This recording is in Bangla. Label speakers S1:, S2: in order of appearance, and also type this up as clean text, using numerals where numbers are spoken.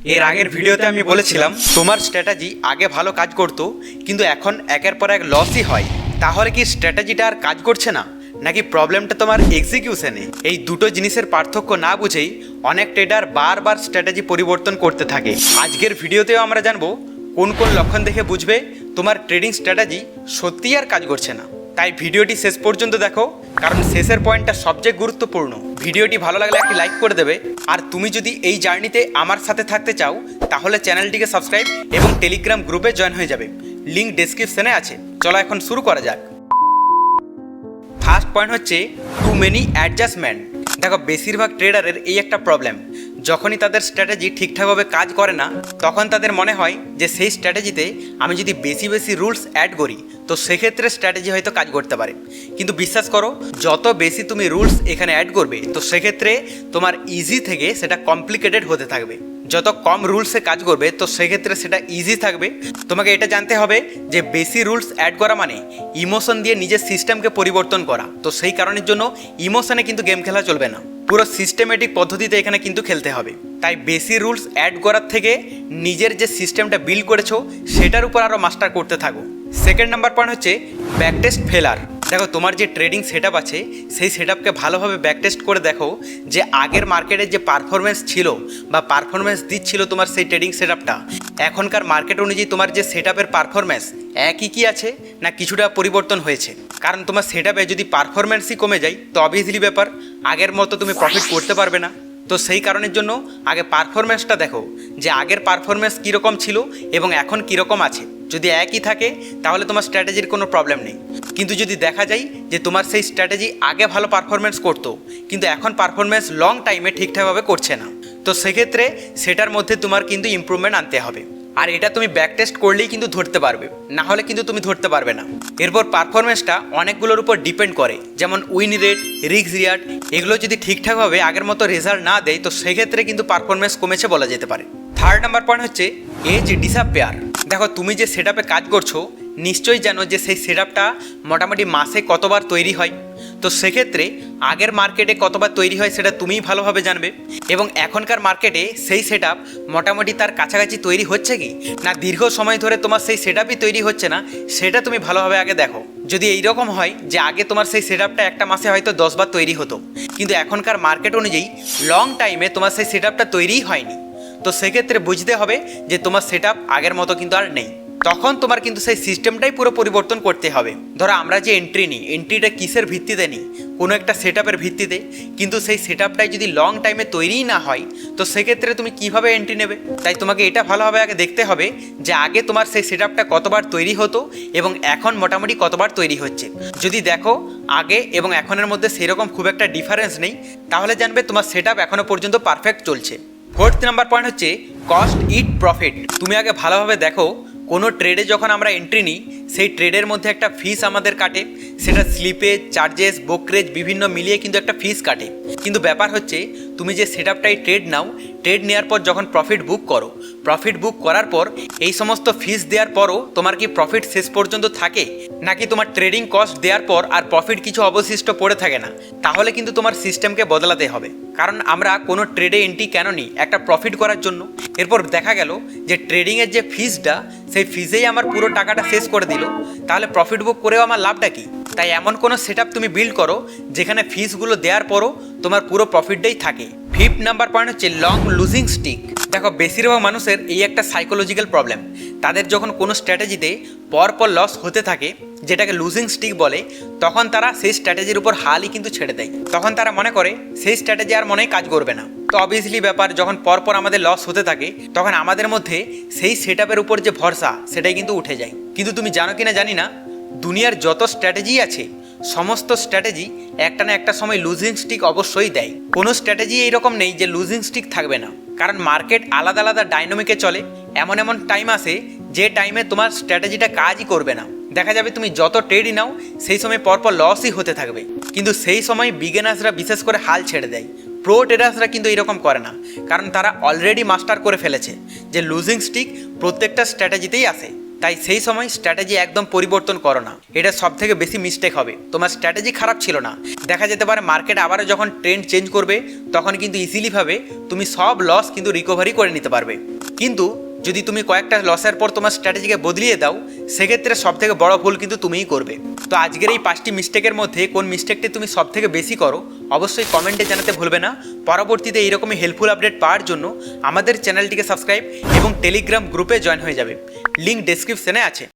S1: এর আগের ভিডিওতে আমি বলেছিলাম তোমার স্ট্র্যাটেজি আগে ভালো কাজ করতো কিন্তু এখন একের পর এক লসই হয়। তাহলে কি স্ট্র্যাটেজিটা আর কাজ করছে না, নাকি প্রবলেমটা তোমার এক্সিকিউশনে? এই দুটো জিনিসের পার্থক্য না বুঝেই অনেক ট্রেডার বারবার স্ট্র্যাটেজি পরিবর্তন করতে থাকে। আজকের ভিডিওতেও আমরা জানবো কোন কোন লক্ষণ দেখে বুঝবে তোমার ট্রেডিং স্ট্র্যাটেজি সত্যিই আর কাজ করছে না। তাই ভিডিওটি শেষ পর্যন্ত দেখো, কারণ শেষের পয়েন্টটা সবচেয়ে গুরুত্বপূর্ণ। ভিডিওটি ভালো লাগলে একটি লাইক করে দেবে, আর তুমি যদি এই জার্নিতে আমার সাথে থাকতে চাও তাহলে চ্যানেলটিকে সাবস্ক্রাইব এবং টেলিগ্রাম গ্রুপে জয়েন হয়ে যাবে, লিঙ্ক ডেসক্রিপশনে আছে। চলো এখন শুরু করা যাক। ফার্স্ট পয়েন্ট হচ্ছে টু মেনি অ্যাডজাস্টমেন্ট। দেখো, বেশিরভাগ ট্রেডারের এই একটা প্রবলেম, যখনই তাদের স্ট্র্যাটেজি ঠিকঠাকভাবে কাজ করে না তখন তাদের মনে হয় যে সেই স্ট্র্যাটেজিতে আমি যদি বেশি বেশি রুলস অ্যাড করি তো সেক্ষেত্রে স্ট্র্যাটেজি হয়তো কাজ করতে পারে। কিন্তু বিশ্বাস করো, যত বেশি তুমি রুলস এখানে অ্যাড করবে তো সেক্ষেত্রে তোমার ইজি থেকে সেটা কমপ্লিকেটেড হতে থাকবে। যত কম রুলসে কাজ করবে তো সেক্ষেত্রে সেটা ইজি থাকবে। তোমাকে এটা জানতে হবে যে বেশি রুলস অ্যাড করা মানে ইমোশন দিয়ে নিজের সিস্টেমকে পরিবর্তন করা। তো সেই কারণের জন্য ইমোশনে কিন্তু গেম খেলা চলবে না, পুরো সিস্টেমেটিক পদ্ধতিতে এখানে কিন্তু খেলতে হবে। তাই বেশি রুলস অ্যাড করার থেকে নিজের যে সিস্টেমটা বিল্ড করেছো সেটার উপর আরও মাস্টার করতে থাকো। সেকেন্ড নাম্বার পয়েন্ট হচ্ছে ব্যাকটেস্ট ফেলার। দেখো, তোমার যে ট্রেডিং সেট আপ আছে সেই সেট আপকে ভালোভাবে ব্যাকটেস্ট করে দেখো যে আগের মার্কেটের যে পারফরমেন্স ছিল বা পারফরমেন্স দিচ্ছিল তোমার সেই ট্রেডিং সেট আপটা, এখনকার মার্কেট অনুযায়ী তোমার যে সেট আপের পারফরমেন্স একই কি আছে না কিছুটা পরিবর্তন হয়েছে। কারণ তোমার সেট আপে যদি পারফরমেন্সই কমে যায় তো অবভিয়াসলি ব্যাপার, আগের মতো তুমি প্রফিট করতে পারবে না। তো সেই কারণের জন্য আগে পারফরমেন্সটা দেখো যে আগের পারফরমেন্স কীরকম ছিল এবং এখন কীরকম আছে। যদি একই থাকে তাহলে তোমার স্ট্র্যাটেজির কোনো প্রবলেম নেই। কিন্তু যদি দেখা যায় যে তোমার সেই স্ট্র্যাটেজি আগে ভালো পারফরমেন্স করতো কিন্তু এখন পারফরমেন্স লং টাইমে ঠিকঠাকভাবে করছে না, তো সেক্ষেত্রে সেটার মধ্যে তোমার কিন্তু ইমপ্রুভমেন্ট আনতে হবে। আর এটা তুমি ব্যাক টেস্ট করলেই কিন্তু ধরতে পারবে, না হলে কিন্তু তুমি ধরতে পারবে না। এরপর পারফরমেন্সটা অনেকগুলোর উপর ডিপেন্ড করে, যেমন উইন রেট, রিস্ক রিওয়ার্ড, এগুলো যদি ঠিকঠাকভাবে আগের মতো রেজাল্ট না দেয় তো সেক্ষেত্রে কিন্তু পারফরমেন্স কমেছে বলা যেতে পারে। থার্ড নাম্বার পয়েন্ট হচ্ছে এজ ডিসঅ্যাপিয়ার। দেখো, তুমি যে সেট আপে কাজ করছো নিশ্চয়ই জানো যে সেই সেট আপটা মোটামুটি মাসে কতবার তৈরি হয়। তো সেক্ষেত্রে আগের মার্কেটে কতবার তৈরি হয় সেটা তুমিই ভালোভাবে জানবে, এবং এখনকার মার্কেটে সেই সেট আপ মোটামুটি তার কাছাকাছি তৈরি হচ্ছে কি না দীর্ঘ সময় ধরে তোমার সেই সেট আপই তৈরি হচ্ছে না সেটা তুমি ভালোভাবে আগে দেখো। যদি এইরকম হয় যে আগে তোমার সেই সেট আপটা একটা মাসে হয়তো 10 বার তৈরি হতো কিন্তু এখনকার মার্কেট অনুযায়ী লং টাইমে তোমার সেই সেট আপটা তৈরিই হয়নি, তো সেক্ষেত্রে বুঝতে হবে যে তোমার সেট আপ আগের মতো কিন্তু আর নেই। তখন তোমার কিন্তু সেই সিস্টেমটাই পুরো পরিবর্তন করতে হবে। ধরো আমরা যে এন্ট্রি নিই, এন্ট্রিটা কিসের ভিত্তিতে নিই? কোনো একটা সেট আপের ভিত্তিতে। কিন্তু সেই সেট আপটাই যদি লং টাইমে তৈরিই না হয় তো সেক্ষেত্রে তুমি কীভাবে এন্ট্রি নেবে? তাই তোমাকে এটা ভালোভাবে আগে দেখতে হবে যে আগে তোমার সেই সেট আপটা কতবার তৈরি হতো এবং এখন মোটামুটি কতবার তৈরি হচ্ছে। যদি দেখো আগে এবং এখনের মধ্যে সেরকম খুব একটা ডিফারেন্স নেই তাহলে জানবে তোমার সেট আপ এখনও পর্যন্ত পারফেক্ট চলছে। ফোর্থ নাম্বার পয়েন্ট হচ্ছে কস্ট ইট প্রফিট। তুমি আগে ভালোভাবে দেখো কোনো ট্রেডে যখন আমরা এন্ট্রি নিই সেই ট্রেডের মধ্যে একটা ফিস আমাদের কাটে, সেটা স্লিপেজ, চার্জেস, ব্রোকারেজ বিভিন্ন মিলিয়ে কিন্তু একটা ফিস কাটে। কিন্তু ব্যাপার হচ্ছে তুমি যে সেট আপটাই ট্রেড নাও, ট্রেড নেওয়ার পর যখন প্রফিট বুক করো, প্রফিট বুক করার পর এই সমস্ত ফিস দেওয়ার পরও তোমার কি প্রফিট শেষ পর্যন্ত থাকে, নাকি তোমার ট্রেডিং কস্ট দেওয়ার পর আর প্রফিট কিছু অবশিষ্ট পড়ে থাকে না? তাহলে কিন্তু তোমার সিস্টেমকে বদলাতে হবে। কারণ আমরা কোনো ট্রেডে এন্ট্রি কেন নিই? একটা প্রফিট করার জন্য। এরপর দেখা গেল যে ট্রেডিংয়ের যে ফিসটা সেই ফিসেই আমার পুরো টাকাটা শেষ করে দিল, তাহলে প্রফিট বুক করেও আমার লাভটা কি? তাই এমন কোনো সেট আপ তুমি বিল্ড করো যেখানে ফিসগুলো দেওয়ার পরও তোমার পুরো প্রফিটটাই থাকে। ফিফথ নাম্বার পয়েন্ট হচ্ছে লং লুজিং স্টিক। দেখো, বেশিরভাগ মানুষের এই একটা সাইকোলজিক্যাল প্রবলেম, তাদের যখন কোনো স্ট্র্যাটেজিতে পরপর লস হতে থাকে যেটাকে লুজিং স্টিক বলে, তখন তারা সেই স্ট্র্যাটেজির উপর হালই কিন্তু ছেড়ে দেয়। তখন তারা মনে করে সেই স্ট্র্যাটেজি আর মনে কাজ করবে না। তো অবভিয়াসলি ব্যাপার, যখন পরপর আমাদের লস হতে থাকে তখন আমাদের মধ্যে সেই সেট আপের উপর যে ভরসা সেটাই কিন্তু উঠে যায়। কিন্তু তুমি জানো কি না জানি না, দুনিয়ার যত স্ট্র্যাটেজি আছে সমস্ত স্ট্র্যাটেজি একটা না একটা সময় লুজিং স্টিক অবশ্যই দেয়। কোনো স্ট্র্যাটেজি এইরকম নেই যে লুজিং স্টিক থাকবে না, কারণ মার্কেট আলাদা আলাদা ডাইনামিকে চলে। এমন এমন টাইম আসে যে টাইমে তোমার স্ট্র্যাটেজিটা কাজই করবে না। দেখা যাবে তুমি যত ট্রেডই নাও সেই সময় পরপর লসই হতে থাকবে, কিন্তু সেই সময় বিগিনার্সরা বিশেষ করে হাল ছেড়ে দেয়। প্রো ট্রেডার্সরা কিন্তু এরকম করে না, কারণ তারা অলরেডি মাস্টার করে ফেলেছে যে লুজিং স্টিক প্রত্যেকটা স্ট্র্যাটেজিতেই আসে। তাই সেই সময় স্ট্র্যাটেজি একদম পরিবর্তন করো না, এটা সব থেকে বেশি মিস্টেক হবে। তোমার স্ট্র্যাটেজি খারাপ ছিল না, দেখা যেতে পারে মার্কেট আবারও যখন ট্রেন্ড চেঞ্জ করবে তখন কিন্তু ইজিলিভাবে তুমি সব লস কিন্তু রিকভারি করে নিতে পারবে। কিন্তু যদি তুমি কয়েকটা লসের পর তোমার স্ট্র্যাটেজিকে বদলিয়ে দাও, সেক্ষেত্রে সব থেকে বড় ভুল কিন্তু তুমিই করবে। তো আজকের এই 5টি মিস্টেকের মধ্যে কোন মিস্টেকটি তুমি সব থেকে বেশি করো অবশ্যই কমেন্টে জানাতে ভুলবে না। পরবর্তীতে এইরকমই হেল্পফুল আপডেট পাওয়ার জন্য আমাদের চ্যানেলটিকে সাবস্ক্রাইব এবং টেলিগ্রাম গ্রুপে জয়েন হয়ে যাবে, লিঙ্ক ডেসক্রিপশনে আছে।